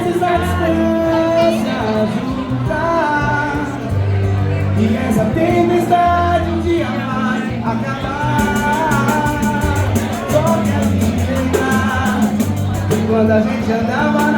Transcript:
vezes a distância ajuda, e essa tempestade um dia vai acabar. Só quero me lembrar que quando a gente andava